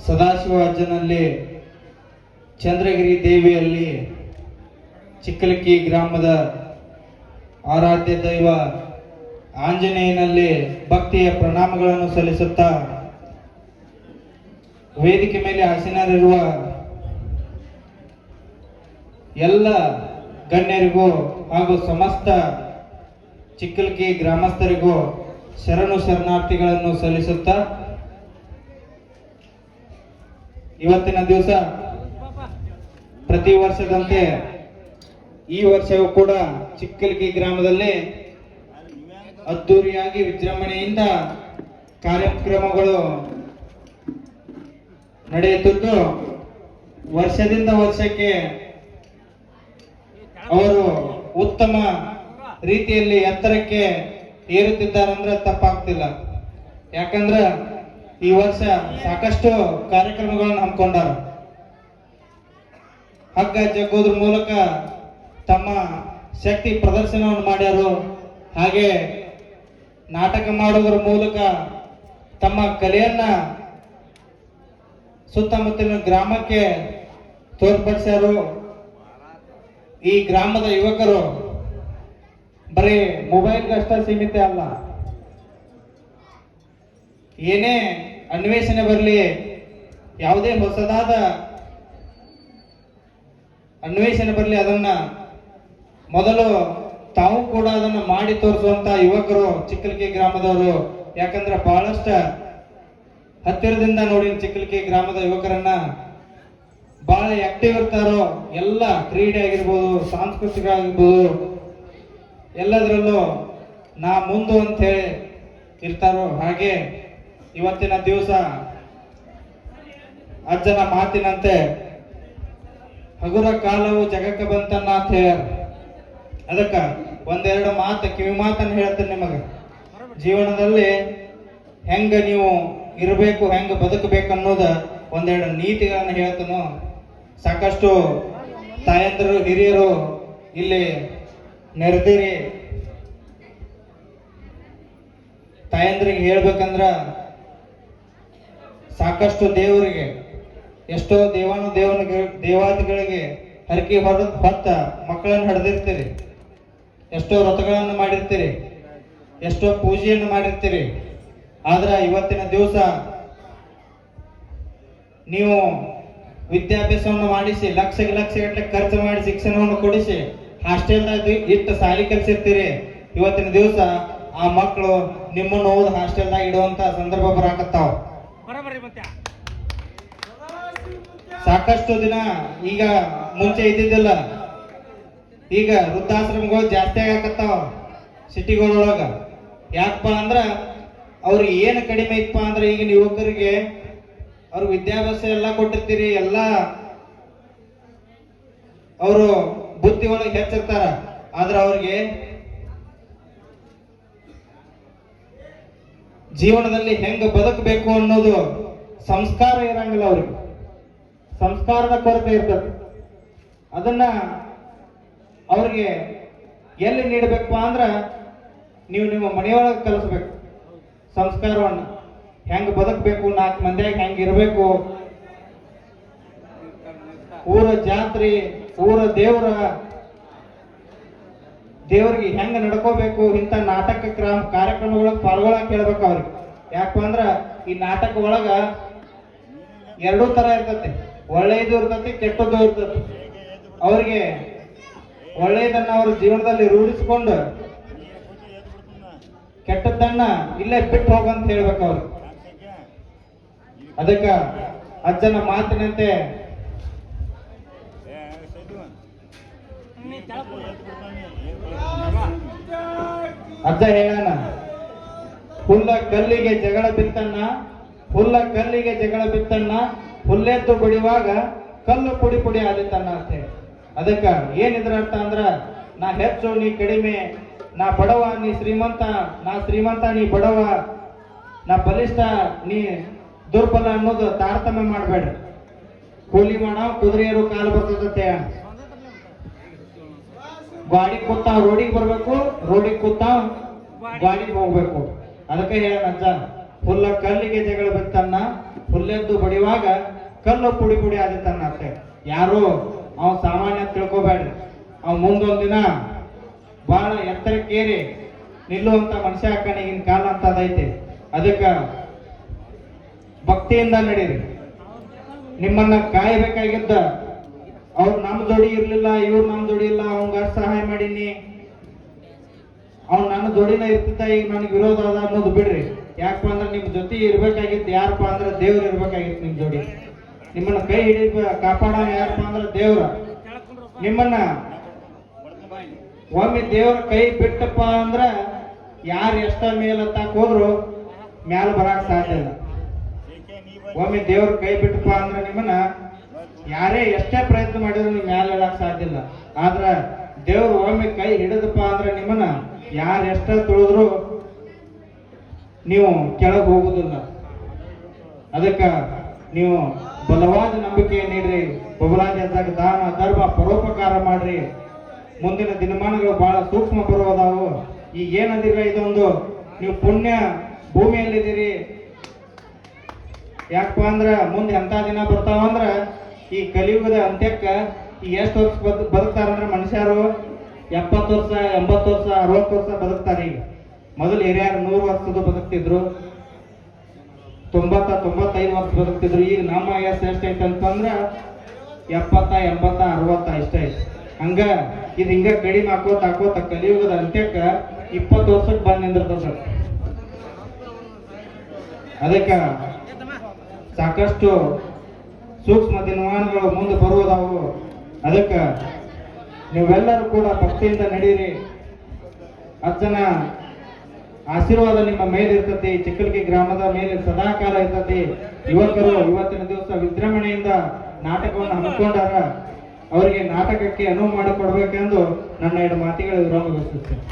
ಸದಾಶಿವ ಅಜ್ಜನಲ್ಲಿ, ಚಂದ್ರಗಿರಿ ದೇವಿಯಲ್ಲಿ, ಚಿಕ್ಕಲಕ್ಕಿ ಗ್ರಾಮದ ಆರಾಧ್ಯ ದೈವ ಆಂಜನೇಯನಲ್ಲಿ ಭಕ್ತಿಯ ಪ್ರಣಾಮಗಳನ್ನು ಸಲ್ಲಿಸುತ್ತಾ ವೇದಿಕೆ ಮೇಲೆ ಆಸೀನರಿರುವ ಎಲ್ಲ ಗಣ್ಯರಿಗೂ ಹಾಗೂ ಸಮಸ್ತ ಚಿಕ್ಕಲಕ್ಕಿ ಗ್ರಾಮಸ್ಥರಿಗೂ ಶರಣು ಶರಣಾರ್ಥಿಗಳನ್ನು ಸಲ್ಲಿಸುತ್ತಾ ಇವತ್ತಿನ ದಿವಸ ಪ್ರತಿ ವರ್ಷದಂತೆ ಈ ವರ್ಷವೂ ಕೂಡ ಚಿಕ್ಕಲಕ್ಕಿ ಗ್ರಾಮದಲ್ಲಿ ಅದ್ದೂರಿಯಾಗಿ ವಿಜೃಂಭಣೆಯಿಂದ ಕಾರ್ಯಕ್ರಮಗಳು ನಡೆಯುತ್ತಿದ್ದು, ವರ್ಷದಿಂದ ವರ್ಷಕ್ಕೆ ಅವರು ಉತ್ತಮ ರೀತಿಯಲ್ಲಿ ಎತ್ತರಕ್ಕೆ ಏರುತ್ತಿದ್ದಾರಂದ್ರೆ ತಪ್ಪಾಗ್ತಿಲ್ಲ. ಯಾಕಂದ್ರ ಈ ವರ್ಷ ಸಾಕಷ್ಟು ಕಾರ್ಯಕ್ರಮಗಳನ್ನು ಹಮ್ಮಿಕೊಂಡಾರ. ಹಗ್ಗ ಜಗ್ಗೋದ್ರ ಮೂಲಕ ತಮ್ಮ ಶಕ್ತಿ ಪ್ರದರ್ಶನವನ್ನು ಮಾಡ್ಯಾರು. ಹಾಗೆ ನಾಟಕ ಮಾಡೋದ್ರ ಮೂಲಕ ತಮ್ಮ ಕಲೆಯನ್ನ ಸುತ್ತಮುತ್ತಲಿನ ಗ್ರಾಮಕ್ಕೆ ತೋರ್ಪಡಿಸ್ಯಾರು. ಈ ಗ್ರಾಮದ ಯುವಕರು ಬರೀ ಮೊಬೈಲ್ಗಷ್ಟ ಸೀಮಿತ ಅಲ್ಲ, ಏನೇ ಅನ್ವೇಷಣೆ ಬರಲಿ, ಯಾವುದೇ ಹೊಸದಾದ ಅನ್ವೇಷಣೆ ಬರಲಿ, ಅದನ್ನ ಮೊದಲು ತಾವು ಕೂಡ ಅದನ್ನ ಮಾಡಿ ತೋರಿಸುವಂತ ಯುವಕರು ಚಿಕ್ಕಲಕ್ಕಿ ಗ್ರಾಮದವರು. ಯಾಕಂದ್ರೆ ಬಹಳಷ್ಟು ಹತ್ತಿರದಿಂದ ನೋಡಿ ಚಿಕ್ಕಲಕ್ಕಿ ಗ್ರಾಮದ ಯುವಕರನ್ನ ಬಹಳ ಆಕ್ಟಿವ್ ಇರ್ತಾರೋ. ಎಲ್ಲ ಕ್ರೀಡೆ ಆಗಿರ್ಬೋದು, ಸಾಂಸ್ಕೃತಿಕ ಆಗಿರ್ಬೋದು, ಎಲ್ಲದರಲ್ಲೂ ನಾ ಮುಂದು ಅಂತ ಹೇಳಿ ಇರ್ತಾರೋ. ಹಾಗೆ ಇವತ್ತಿನ ದಿವಸ ಅಜ್ಜನ ಮಾತಿನಂತೆ ಹಗುರ ಕಾಲವು ಜಗಕ್ಕೆ ಬಂತನ್ನ ಅಂತ ಹೇಳ್ಯಾರ. ಅದಕ್ಕ ಒಂದೆರಡು ಮಾತು ಕಿವಿ ಮಾತನ್ನು ಹೇಳ್ತೇನೆ ನಿಮಗೆ. ಜೀವನದಲ್ಲಿ ಹೆಂಗ ನೀವು ಇರಬೇಕು, ಹೆಂಗ ಬದುಕಬೇಕು ಅನ್ನೋದ ಒಂದೆರಡು ನೀತಿಗಳನ್ನ ಹೇಳ್ತೇನೆ. ಸಾಕಷ್ಟು ತಾಯಂದಿರು ಹಿರಿಯರು ಇಲ್ಲಿ ನೆರೆದಿರಿ. ತಾಯಂದ್ರಿಗೆ ಹೇಳ್ಬೇಕಂದ್ರ ಸಾಕಷ್ಟು ದೇವರಿಗೆ, ಎಷ್ಟೋ ದೇವಾದಿಗಳಿಗೆ ಹರಕೆ ಹೊತ್ತ ಮಕ್ಕಳನ್ನು ಹಡೆದಿರ್ತೀರಿ, ಎಷ್ಟೋ ವ್ರತಗಳನ್ನು ಮಾಡಿರ್ತೀರಿ, ಎಷ್ಟೋ ಪೂಜೆಯನ್ನು ಮಾಡಿರ್ತೀರಿ. ಆದ್ರೆ ಇವತ್ತಿನ ದಿವಸ ನೀವು ವಿದ್ಯಾಭ್ಯಾಸವನ್ನು ಮಾಡಿಸಿ ಲಕ್ಷಗಟ್ಟಲೆ ಖರ್ಚು ಮಾಡಿ ಶಿಕ್ಷಣವನ್ನು ಕೊಡಿಸಿ ಹಾಸ್ಟೆಲ್ದಾಗ ಇಟ್ಟು ಸಾಲಿ ಕಲಿಸಿರ್ತೀರಿ. ಇವತ್ತಿನ ದಿವಸ ಆ ಮಕ್ಕಳು ನಿಮ್ಮನ್ನು ಓದ್ ಹಾಸ್ಟೆಲ್ದಾಗ ಇಡುವಂತ ಸಂದರ್ಭ ಬರಾಕತ್ತಾವ. ಸಾಕಷ್ಟು ದಿನ ಈಗ ಮುಂಚೆ ಇದ್ದಿದ್ದಿಲ್ಲ, ಈಗ ವೃದ್ಧಾಶ್ರಮಗಳು ಜಾಸ್ತಿ ಆಗಕತ್ತಾವ ಸಿಟಿಗಳೊಳಗ. ಯಾಕಪ್ಪ ಅಂದ್ರ ಅವ್ರಿಗೆ ಏನು ಕಡಿಮೆ ಇತ್ತಪ್ಪ ಅಂದ್ರೆ ಈಗಿನ ಯುವಕರಿಗೆ ಅವ್ರ ವಿದ್ಯಾಭ್ಯಾಸ ಎಲ್ಲ ಕೊಟ್ಟಿರ್ತೀರಿ, ಎಲ್ಲ ಅವರು ಬುದ್ಧಿ ಒಳಗೆ ಹೆಚ್ಚಿರ್ತಾರ. ಆದ್ರೆ ಅವ್ರಿಗೆ ಜೀವನದಲ್ಲಿ ಹೆಂಗ ಬದುಕಬೇಕು ಅನ್ನೋದು ಸಂಸ್ಕಾರ ಇರಂಗಿಲ್ಲ. ಅವ್ರಿಗೆ ಸಂಸ್ಕಾರದ ಕೊರತೆ ಇರ್ತದೆ. ಅದನ್ನ ಅವ್ರಿಗೆ ಎಲ್ಲಿ ನೀಡಬೇಕು ಅಂದ್ರ ನೀವು ನಿಮ್ಮ ಮನೆಯೊಳಗೆ ಕಲಿಸ್ಬೇಕು. ಸಂಸ್ಕಾರವನ್ನು ಹೆಂಗ ಬದುಕಬೇಕು, 4 ಮಂದಿಯಾಗ ಹೆಂಗ ಇರಬೇಕು, ಊರ ಜಾತ್ರೆ, ಊರ ದೇವರಿಗೆ ಹೆಂಗ ನಡ್ಕೋಬೇಕು, ಇಂಥ ನಾಟಕ ಕಾರ್ಯಕ್ರಮಗಳಿಗೆ ಪಾಲ್ಗೊಳಕ್ ಹೇಳ್ಬೇಕು ಅವ್ರಿಗೆ. ಯಾಕಪ್ಪ ಅಂದ್ರ ಈ ನಾಟಕ ಒಳಗ ಎರಡೂ ತರ ಇರ್ತತಿ, ಒಳ್ಳೆಯದು ಇರ್ತತಿ, ಕೆಟ್ಟದ್ದು ಇರ್ತತಿ. ಅವ್ರಿಗೆ ಒಳ್ಳೆಯದನ್ನ ಅವ್ರ ಜೀವನದಲ್ಲಿ ರೂಢಿಸ್ಕೊಂಡು ಕೆಟ್ಟದ್ದನ್ನ ಇಲ್ಲೇ ಬಿಟ್ಟು ಹೋಗಂತ ಹೇಳ್ಬೇಕು ಅವ್ರು. ಅದಕ್ಕ ಅಜ್ಜನ ಮಾತಿನಂತೆ ಅಜ್ಜ ಹೇಳಣ, ಹುಲ್ಲ ಕಲ್ಲಿಗೆ ಜಗಳ ಬಿತ್ತನ್ನ, ಹುಲ್ಲ ಕಲ್ಲಿಗೆ ಜಗಳ ಬಿತ್ತನ್ನ, ಹುಲ್ಲೆತ್ತು ಬಡಿಯುವಾಗ ಕಲ್ಲು ಪುಡಿ ಪುಡಿ ಆದಿತ್ತನ್ನ ಅಂತ ಹೇಳಿ. ಅದಕ್ಕ ಏನಿದ್ರ ಅರ್ಥ ಅಂದ್ರ, ನಾ ಹೆಚ್ಚು ನೀ ಕಡಿಮೆ, ನಾ ಬಡವ ನೀ ಶ್ರೀಮಂತ, ನಾ ಶ್ರೀಮಂತ ನೀ ಬಡವ, ನಾ ಬಲಿಷ್ಠ ನೀ ದುರ್ಬಲ ಅನ್ನೋದು ತಾರತಮ್ಯ ಮಾಡಬೇಡ್ರಿ. ಕೂಲಿ ಮಾಡೋ ಕುದುರೆಯರು ಕಾಲು ಬರ್ತದೆ. ಗಾಡಿ ಕೂತಾವ್ ರೋಡಿಗೆ ಬರ್ಬೇಕು, ರೋಡಿಗೆ ಕೂತಾವ್ ಗಾಡಿಗೆ ಹೋಗ್ಬೇಕು. ಅದಕ್ಕೆ ಹೇಳ ಅಜ್ಜ, ಹುಲ್ಲ ಕಲ್ಲಿಗೆ ಜಗಳ ಬಿತ್ತನ್ನ, ಹುಲ್ಲೆದ್ದು ಬಡಿಯುವಾಗ ಕಲ್ಲು ಪುಡಿ ಪುಡಿ ಆದಿತ್ತನ್ನ ಅಷ್ಟೇ. ಯಾರು ಅವ್ ಸಾಮಾನ್ಯ ತಿಳ್ಕೊಬೇಡ್ರಿ. ಅವ್ ಮುಂದೊಂದ್ ದಿನ ಬಹಳ ಎತ್ತರಕ್ಕೇರಿ ನಿಲ್ಲುವಂತ ಮನುಷ್ಯ ಹಾಕಣ ಈಗಿನ ಕಾಲ ಅಂತ ಅದೈತಿ. ಅದಕ್ಕ ಭಕ್ತಿಯಿಂದ ನಡೀರಿ. ನಿಮ್ಮನ್ನ ಕಾಯಬೇಕಾಗಿದ್ದ ಅವ್ರು ನಮ್ ಜೋಡಿ ಇರ್ಲಿಲ್ಲ, ಇವ್ರು ನಮ್ ಜೋಡಿ ಇಲ್ಲ, ಅವಂಗ ಸಹಾಯ ಮಾಡೀನಿ, ಅವ್ನು ನನ್ನ ಜೋಡಿನ ಇರ್ತಿದ್ದ, ಈಗ ನನಗೆ ವಿರೋಧ ಅದ ಅನ್ನೋದು ಬಿಡ್ರಿ. ಯಾಕಪ್ಪ ಅಂದ್ರೆ ನಿಮ್ ಜೊತೆ ಇರ್ಬೇಕಾಗಿತ್ತು ಯಾರಪ್ಪ ಅಂದ್ರೆ ದೇವ್ರು ಇರ್ಬೇಕಾಗಿತ್ತು ನಿಮ್ ಜೋಡಿ. ನಿಮ್ಮನ್ನ ಕೈ ಹಿಡಿ ಕಾಪಾಡ ಯಾರಪ್ಪ ಅಂದ್ರೆ ದೇವ್ರ. ನಿಮ್ಮನ್ನ ಒಮ್ಮೆ ದೇವ್ರ ಕೈ ಬಿಟ್ಟಪ್ಪ ಅಂದ್ರ ಯಾರು ಎಷ್ಟ ಮೇಲತ್ತಾಕ್ ಹೋದ್ರು ಮ್ಯಾಲ ಬರಾಕ್ ಸಾಧ್ಯ ಇಲ್ಲ. ಒಮ್ಮೆ ದೇವ್ರ ಕೈ ಬಿಟ್ಟಪ್ಪ ಅಂದ್ರೆ ನಿಮ್ಮನ್ನ ಯಾರೇ ಎಷ್ಟೇ ಪ್ರಯತ್ನ ಮಾಡಿದ್ರು ನೀವು ಮ್ಯಾಲ ಹೇಳಕ್ ಸಾಧ್ಯ ಇಲ್ಲ. ಆದ್ರ ದೇವ್ರು ಒಮ್ಮೆ ಕೈ ಹಿಡಿದಪ್ಪ ಅಂದ್ರೆ ನಿಮ್ಮನ್ನ ಯಾರು ಎಷ್ಟ ತುಳಿದ್ರು ನೀವು ಕೆಳಗೆ ಹೋಗುದಿಲ್ಲ. ಅದಕ್ಕ ನೀವು ಬಲವಾದ ನಂಬಿಕೆ ನೀಡ್ರಿ. ಬಬಲಾಜಾಗ ದಾನ ಧರ್ಮ ಪರೋಪಕಾರ ಮಾಡ್ರಿ. ಮುಂದಿನ ದಿನಮಾನಗಳು ಬಹಳ ಸೂಕ್ಷ್ಮ ಬರುವುದಾವು. ಈಗ ಏನಂದಿರ ಇದೊಂದು ನೀವು ಪುಣ್ಯ ಭೂಮಿಯಲ್ಲಿದ್ದೀರಿ. ಯಾಕಪ್ಪ ಅಂದ್ರ ಮುಂದೆ ಎಂತ ದಿನ ಬರ್ತಾವಂದ್ರ ಈ ಕಲಿಯುಗದ ಅಂತ್ಯಕ್ಕ ಈ ಎಷ್ಟು ವರ್ಷ ಬದುಕ್ತಾರಂದ್ರ ಮನುಷ್ಯರು 70 ವರ್ಷ 80 ವರ್ಷ 60 ವರ್ಷ ಬದುಕ್ತಾರೆ. ಈಗ ಮೊದಲು ಹಿರಿಯರು 100 ವರ್ಷದ ಬದುಕ್ತಿದ್ರು, 90 95 ವರ್ಷ ಬದುಕ್ತಿದ್ರು. ಈಗ ನಮ್ಮ ವಯಸ್ಸು ಎಷ್ಟೈತೆ ಅಂತಂದ್ರ 70 80 60 ಇಷ್ಟ ಐತಿ. ಹಂಗ ಇದು ಹಿಂಗ ಕಡಿಮೆ ಹಾಕೋತ ಕಲಿಯುಗದ ಅಂತ್ಯಕ್ಕ 20 ವರ್ಷಕ್ಕೆ ಬಂದ್ ನಿಂದಿರ್ತದ. ಅದಕ್ಕ ಸಾಕಷ್ಟು ಸೂಕ್ಷ್ಮ ದಿನಮಾನಗಳು ಮುಂದೆ ಬರುವುದಾವು. ಅದಕ್ಕ ನೀವೆಲ್ಲರೂ ಕೂಡ ಭಕ್ತಿಯಿಂದ ನಡೀರಿ. ಅಜ್ಜನ ಆಶೀರ್ವಾದ ನಿಮ್ಮ ಮೇಲಿರ್ತತಿ. ಚಿಕ್ಕಲಗಿ ಗ್ರಾಮದ ಮೇಲೆ ಸದಾಕಾಲ ಇರ್ತತಿ. ಯುವಕರು ಇವತ್ತಿನ ದಿವಸ ವಿಜೃಂಭಣೆಯಿಂದ ನಾಟಕವನ್ನು ಹಮ್ಮಿಕೊಂಡಾರ. ಅವರಿಗೆ ನಾಟಕಕ್ಕೆ ಅನುವು ಮಾಡಿಕೊಡ್ಬೇಕೆಂದು ನನ್ನ 2 ಮಾತುಗಳು ವಿರಾಮಗೊಳಿಸುತ್ತೇನೆ.